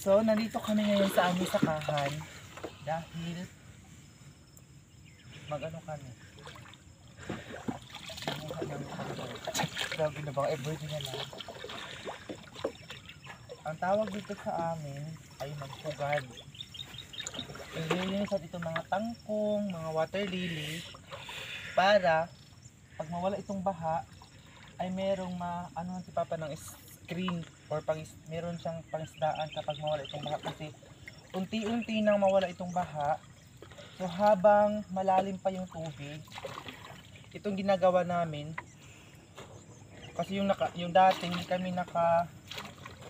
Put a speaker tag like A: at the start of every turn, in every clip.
A: So, nandito kami ngayon sa aming sakahan dahil mag-ano kami. Kumuha ng tambol. Grabe na bang everyday na lang. Ang tawag dito sa amin ay magpugad. Ililinisan itong mga tangkong, mga water lily para pag mawala itong baha ay merong ano si Papa ng screen or meron siyang pangisdaan kapag mawala itong baha kasi unti-unti nang mawala itong baha. So habang malalim pa yung tubig, itong ginagawa namin kasi yung dating hindi kami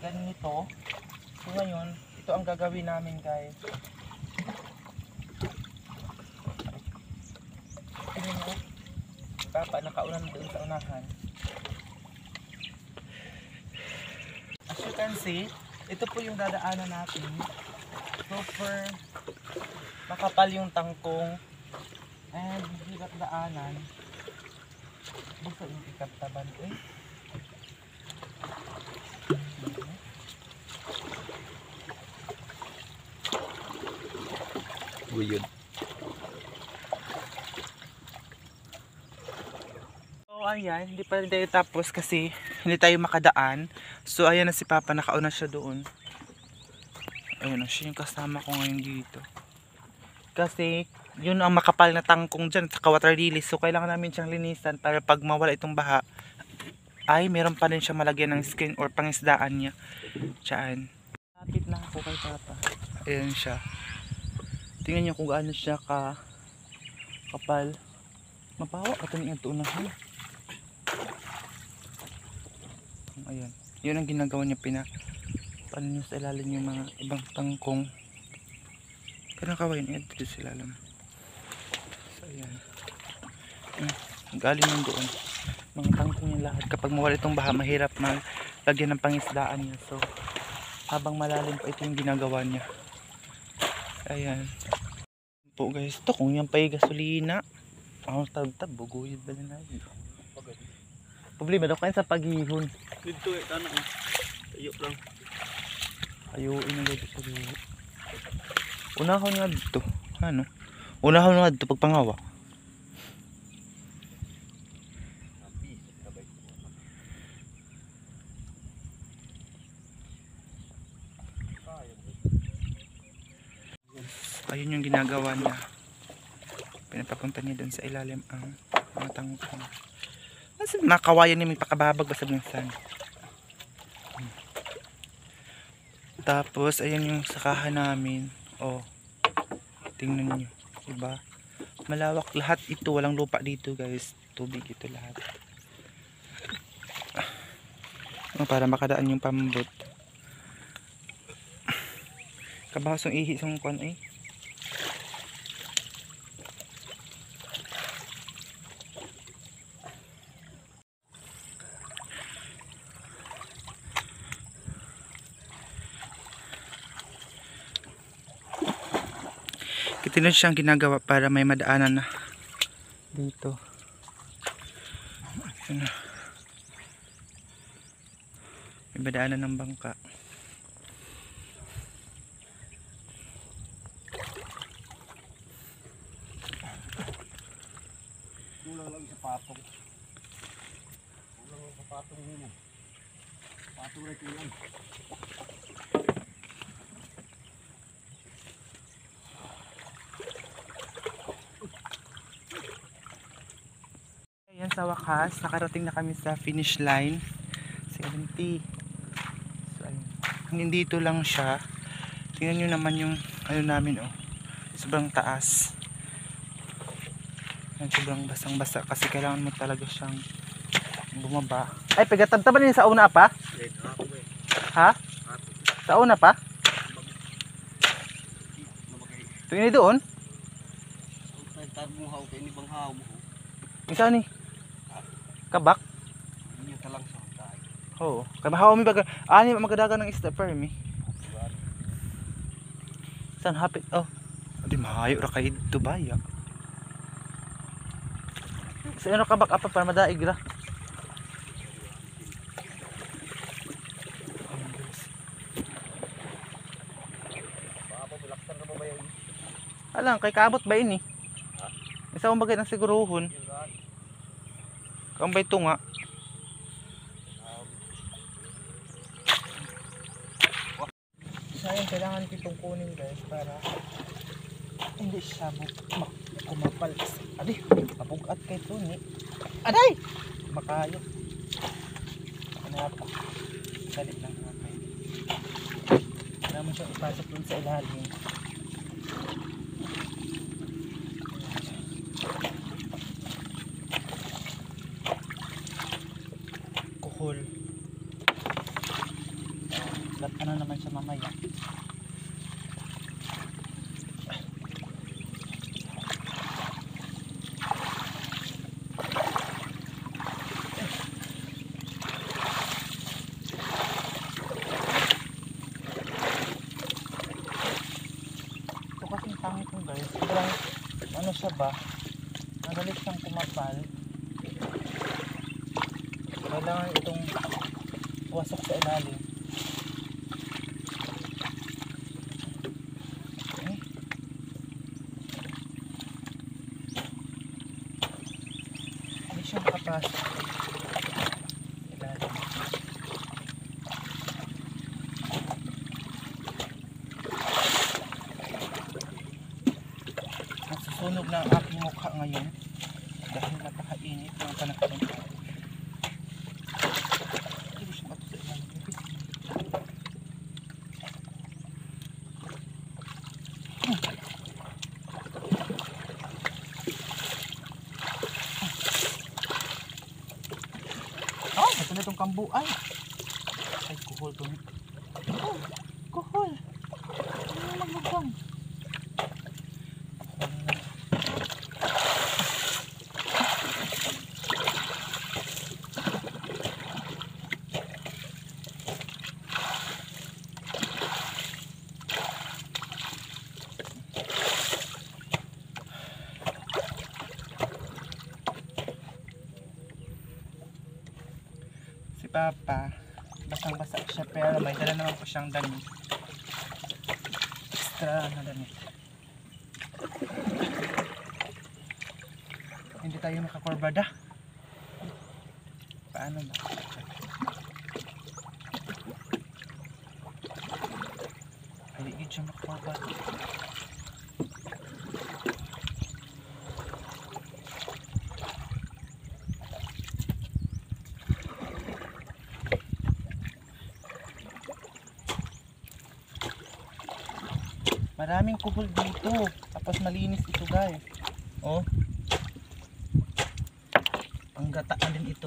A: ganito. So ngayon, ito ang gagawin namin, guys. Tingnan mo, Papa nakaunan doon sa unahan. As you can see, ito po yung dadaanan natin. Super makapal yung tangkong and hirap daanan. Buso yung ikaptaban eh.
B: Buyod.
A: So ayan, hindi pa rin tayo tapos kasi hindi tayo makadaan. So ayan na si Papa, nakauna siya doon. Ayun na siya yung kasama ko ngayon dito. Kasi yun ang makapal na tangkong dyan sa water lily. So kailangan namin siyang linisan para pag mawala itong baha ay meron pa rin siya malagyan ng skin or pangisdaan niya. Diyan. Lapit na ako kay Papa. Ayan siya. Tingnan niyo kung gaano siya kapal. Mapawa ka ito niya tuunahan. Ayan. Yun ang ginagawa niya paano niyo sa ilalim yung mga ibang tangkong. Kanang kawain niya dito sa ilalim. So ayan. Galing yung doon. Mga tangkong niya lahat. Kapag mawala itong baha, mahirap lagyan ng pangisdaan niya. So habang malalim pa ito yung ginagawa niya. Ayan. Po guys, ito kung yan pa yung gasolina. Ang tab-tab, buguyod ba na yun? Problema daw kayo sa paghihon.
B: Dito eh, tanong eh. Tayo lang.
A: Ayuin na dito sa dulo. Unahon nga dito. Ano? Unahon nga dito pagpangawa. Ayun yung ginagawa niya. Pinapapunta niya doon sa ilalim ang mga tangkong. Kasi makawayan niya may pakababag basta minsan. Tapos ayan yung sakahan namin. Oh. Tingnan niyo, diba? Malawak lahat ito, walang lupa dito, guys. Tubig ito lahat. Para makadaan yung pambot. Kabahas yung ihi sa kuan eh. Ito na siyang ginagawa para may madaanan na dito. Ito na. May madaanan ng bangka.
B: Kulang lang sa patong. Kulang lang sa patong mo. Patong rin kulang.
A: Ayan, sa wakas, nakarating na kami sa finish line. 70. So, ayun. Hanggang dito lang siya. Tingnan nyo naman yung ano namin, oh. Sobrang taas. Ayan, sobrang basang-basa kasi kailangan mo talaga siyang bumaba. Ay, pagatabtaban niya sa una pa? Ha? Sa una pa? Tingnan niyo doon?
B: Tarmuhaw kay ni banghaw mo.
A: Isa ni? Kabak?
B: Niya talang sa tayo.
A: Oo. Kabahaw mi baga. Ani magadagan ng isda per mi. San hapit? Oh. Di mahayo ra kay dito baya. Sa ano kabak apa para madaig ra. Alang, kay kaabot ba ini? Isa kong bagay ng siguruhon. Kung ba'y tunga. Sayang, kailangan kitong kunin guys para hindi siya kumapal. Aday, mapugat kay Tuni. Aday! Makayo. Ano pa? Dali lang kakay. Kailangan mo siyang ipasok dun sa ilalim. Kuhol. Ano naman siya mamaya. Ito kasing pangit mo guys. Sobrang ano siya ba? Madalit siyang kumapal. Kailangan itong wasok sa ilalim. Hindi siya makapasok. Ilalim. Nasusunog na ang aking mukha ngayon dahil napakainit ng panahon. Hindi siya matusok sa ilalim. Oh, ito na itong kambuay. Ay, kuhol to. Oh, kuhol. Ano yung magbugang? Si Papa, basang-basa siya pero may dala naman po siyang damit. Extra na damit. Hindi tayo makakurbada. Paano ba? Hindi siya makakurbada. Maraming kuhol dito. Tapos malinis ito guys. Oh. Ang gata na din ito.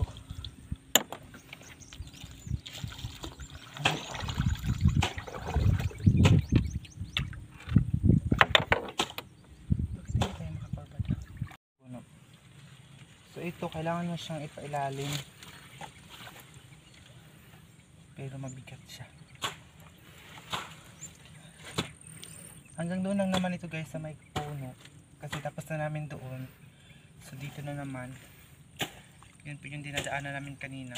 A: Bakit hindi tayo makapabada? So ito, kailangan mo siyang ipailalim. Pero mabigat siya. Hanggang doon lang naman ito guys sa may puno. Kasi tapos na namin doon. So dito na naman. Yun po yung dinadaanan namin kanina.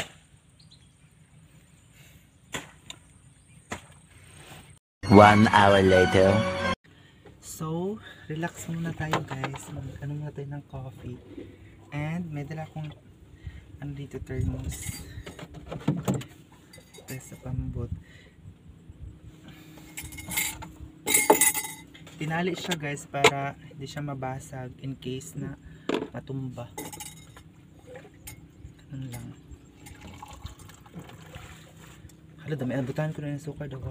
C: One hour later.
A: So, relax muna tayo guys. Mag-ano muna tayo ng coffee. And may dala akong ano dito, thermos. Ito sa pambot. Tinali siya guys para hindi siya mabasag in case na matumba. Ganun lang. Hala, dami. Abutan ko na yung sukar daw.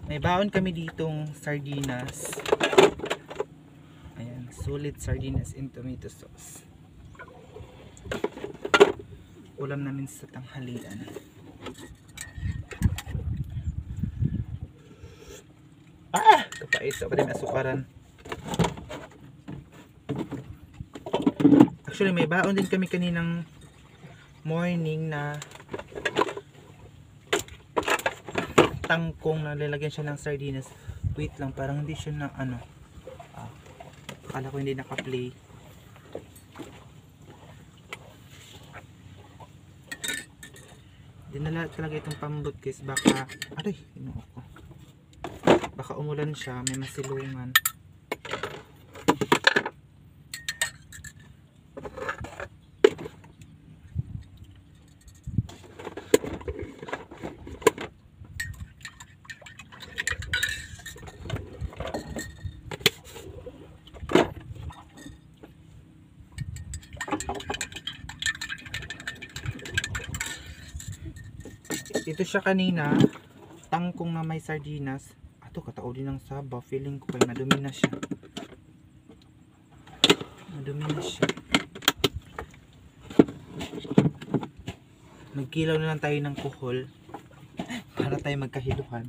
A: May baon kami ditong sardinas. Ayan, solid sardinas in tomato sauce. Ulam namin sa tanghalian. Ah! Kapait. So, pati may asukaran. Actually, may baon din kami kaninang morning na tangkong na lalagyan siya ng sardinas. Wait lang, parang hindi siya na ano. Akala ko hindi naka-play. Dinala talaga itong pambot guys, baka aray, inuok ko. Baka umulan siya, may masilungan. Ito siya kanina, tangkong na may sardinas. Ato, katao din ng saba. Feeling ko kay madumi na siya. Madumi na siya. Magkilaw na lang tayo ng kuhol para tayo magkahiluhan.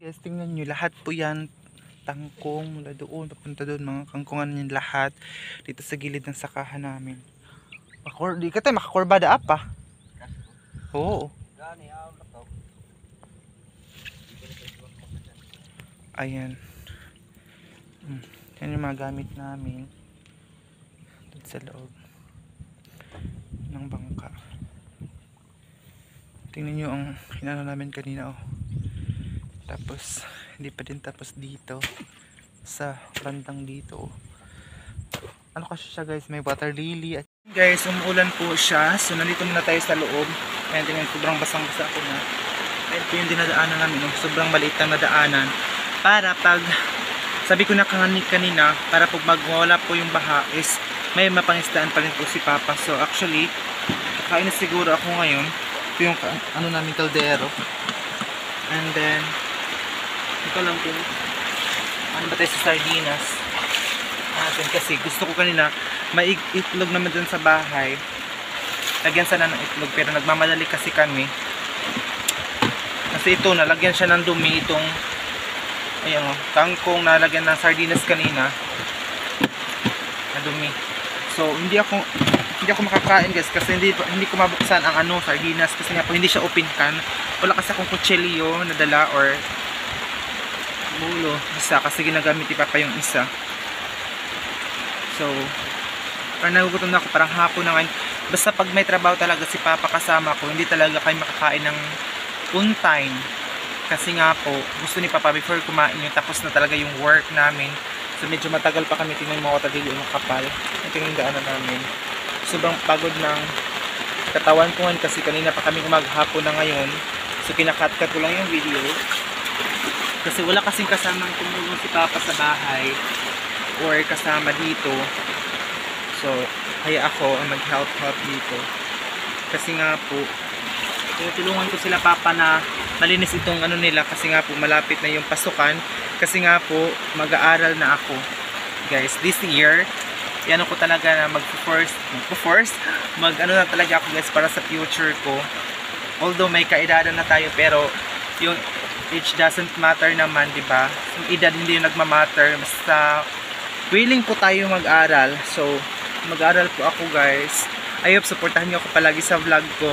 A: Guys, tingnan nyo, lahat po yan tangkong mula doon papunta doon, mga kangkungan yung lahat dito sa gilid ng sakahan namin. Di ka tayo makakurbada apa. Oo. Ayan. Yan yung mga gamit namin doon sa loob ng bangka. Tingnan nyo ang hinano namin kanina, oh. Tapos hindi pa din tapos dito sa bandang dito. Ano kasi siya guys, may water lily at guys, umuulan po siya. So nandito muna tayo sa loob. Ayan, tingnan, sobrang basang-basa ko na. Ayan po yung dinadaanan namin, sobrang maliit lang na daanan. Para pag, sabi ko na kanina, para pag magwala po yung baha is may mapangisdaan pa rin po si Papa. So actually, kakain na siguro ako ngayon. Ito yung ano namin, kaldero. And then ito lang po, ano ba tayo sa sardinas natin, kasi gusto ko kanina may itlog naman dun sa bahay, lagyan sana ng itlog, pero nagmamadali kasi kami kasi ito, nalagyan siya ng dumi itong ayan o, tangkong nalagyan ng sardinas kanina na dumi. So hindi ako makakain guys, kasi hindi ko mabuksan ang ano, sardinas, kasi nga po hindi siya open can. Wala kasi akong kutsilyo na dala or mulo, isa, kasi ginagamit ni Papa yung isa. So parang nagugutom na ako, parang hapon na ngayon. Basta pag may trabaho talaga si Papa kasama ko, hindi talaga kayo makakain ng on time, kasi nga po gusto ni Papa before kumain yung tapos na talaga yung work namin. So medyo matagal pa kami. Tingnan mo ako, tagili yung kapal. Ito yung daanan namin. Sobrang pagod ng katawan ko ngayon, kasi kanina pa kami maghapon na ngayon. So kinakat-cut ko lang yung video kasi wala kasing kasamang tumulong si Papa sa bahay or kasama dito. So kaya ako ang mag-help dito, kasi nga po tinutulungan ko sila Papa na malinis itong ano nila, kasi nga po malapit na yung pasukan, kasi nga po mag-aaral na ako guys this year. Yan ako talaga na mag-ano na talaga ako guys para sa future ko. Although may kaedadan na tayo, pero yung age doesn't matter naman, di ba? Yung edad hindi yung nagmamatter, basta willing po tayo mag-aral. So mag-aral po ako guys. I hope supportahan niyo ako palagi sa vlog ko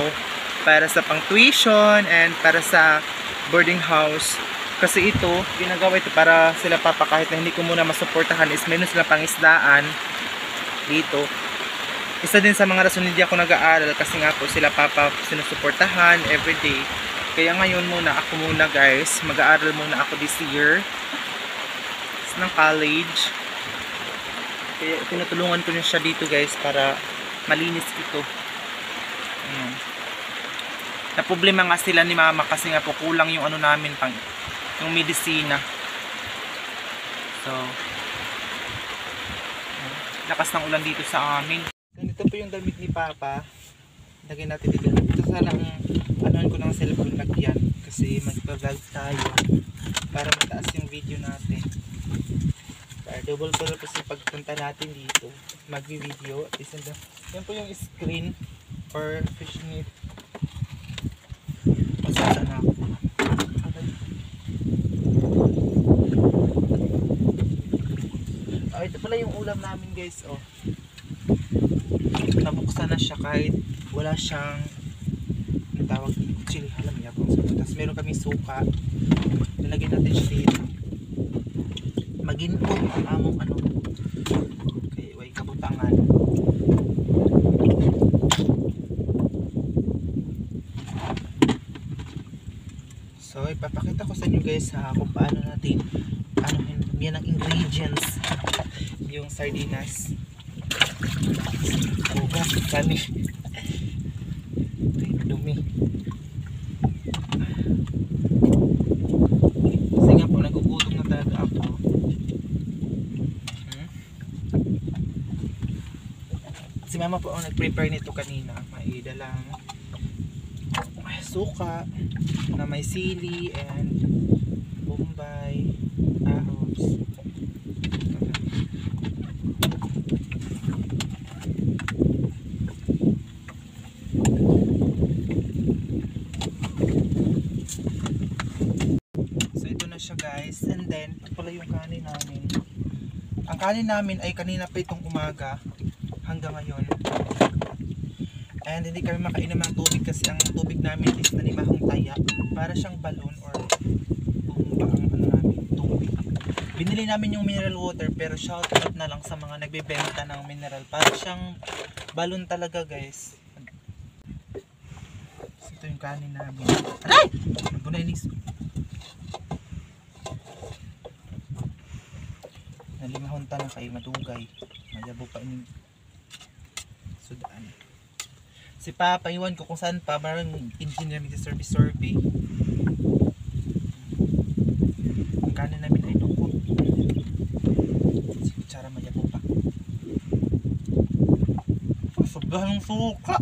A: para sa pang tuition and para sa boarding house, kasi ito ginagawa ito para sila Papa, kahit na hindi ko muna masuportahan is meron sila pangisdaan dito. Isa din sa mga rason hindi ako nag-aaral, kasi nga po sila Papa sinusuportahan everyday. Kaya ngayon ako muna guys, mag-aaral muna ako this year ng college. Kaya tinutulungan ko niya siya dito guys para malinis ito. Ayan. Na problema nga sila ni Mama, kasi nga po kulang yung ano namin, yung medisina. So lakas ng ulan dito sa amin. Ganito po yung damit ni Papa. Lagyan natin dito. Ito sana ang anuhan ko ng cellphone lagyan, kasi mag-vlog tayo para mataas yung video natin. Para double purpose yung pagpunta natin dito. Mag-video. At least yan po yung screen or fishing net. Pasasa na ako. Ito pala yung ulam namin guys. Oh. Nabuksan na siya kahit wala siyang tawag chili. Alam niya kung saan. Tapos meron kami suka. Nalagyan natin siya dito. Maginpon ang among ano. Okay, Pakita ko sa inyo guys ha, kung paano natin yan ang ingredients yung sardinas. Buga, kami dumi. Kasi nga po nagugutom na talaga ako. Si mama po ang nag-prepare nito kanina. Maida lang suka na may sili and bombay, ahos. So ito na siya guys, and then ito pala yung kanin namin. Ang kanin namin ay kanina pa itong umaga hanggang ngayon. And hindi kami makainom ng tubig kasi ang tubig namin is nanimahong taya. Para siyang balon or bumba ang namin, tubig. Binili namin yung mineral water pero shout out na lang sa mga nagbebenta ng mineral. Para siyang balon talaga guys. So, ito yung kanin namin. Aray! Nabunainis. Nalimahon ta na kayo matugay. Magyabo pa yung sudaan. Si Papa, iwan ko kung saan pa, parang engineer namin sa survey. Ang kanin namin ay dukot. Si Kutsara maya po pa. Sobrang suka!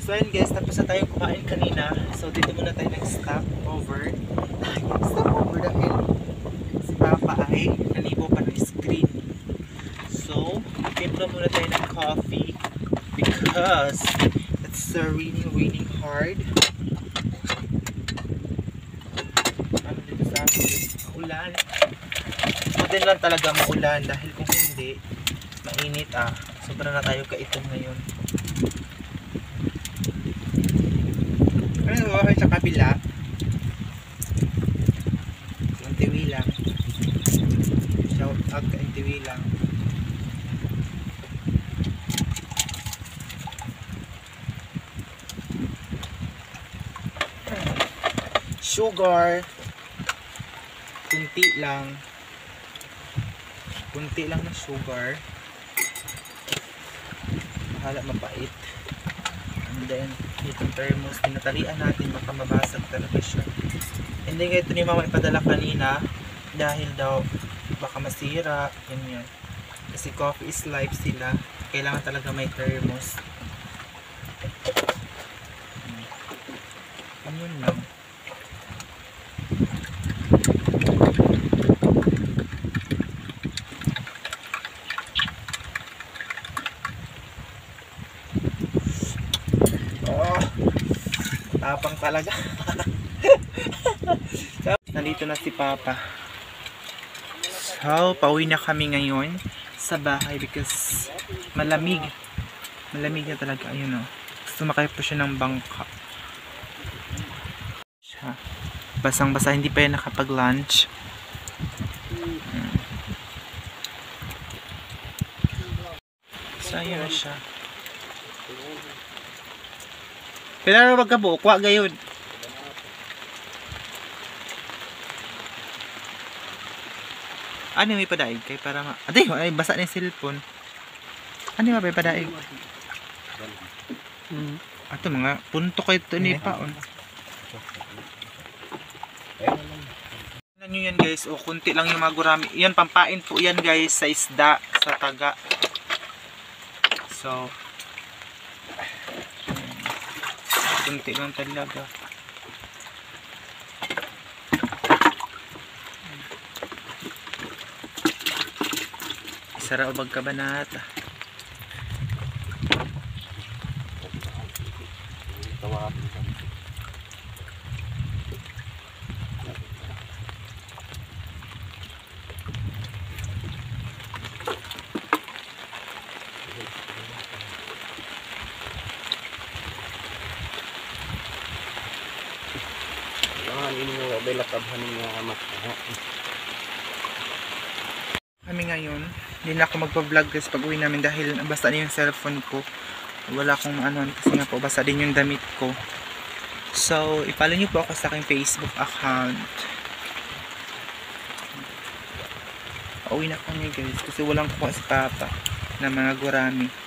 A: So ayun guys, tapos na tayong kumain kanina. So dito muna tayo nag-stop over. Stop over dahil si Papa ay nalibo pa ng screen. So, timpla muna tayo ng coffee because it's raining hard. Ano dito sa amin? Maulan. Pwede lang talaga maulan dahil kung hindi, mainit Sobra na tayo kaitom ngayon. Ano ba sa kabila? Yung tiwi lang. Shout out kay tiwi lang. Sugar. Kunti lang. Kunti lang na sugar. Bahala mapait. And then, itong thermos, tinatalian natin, baka mabasag talaga siya. Hindi nga ito ni mama ipadala kanina dahil daw baka masira, ganyan. Kasi coffee is life sila. Kailangan talaga may thermos. Ganyan lang. Oh, tapang talaga. Nandito na si Papa. So, pauwi na kami ngayon sa bahay because malamig. Malamig na talaga. Ayun o. Sumakay po siya ng bangka. Basang-basa. Hindi pa yan nakapag-lunch. So, ayun na siya. Kailangan wag ka buokwa gayon. Ano may padaig kay para ma... Ate, ay basa na yung cellphone. Ano may padaig? Ato mga punto kayo ito ni Paon. Tignan nyo yan guys. O, kunti lang yung mga gurami. Yan, pampain po yan guys sa isda, sa taga. So, kunti lang talaga. Sara ubag ka ba nata? Kami ngayon, hindi na ako magpa-vlog guys pag uwi namin dahil basta na yung cellphone ko. Wala akong ano kasi nga po basta din yung damit ko. So, i-follow nyo po ako sa aking Facebook account. Uwi na kami guys kasi walang kuha si Papa na mga gurami.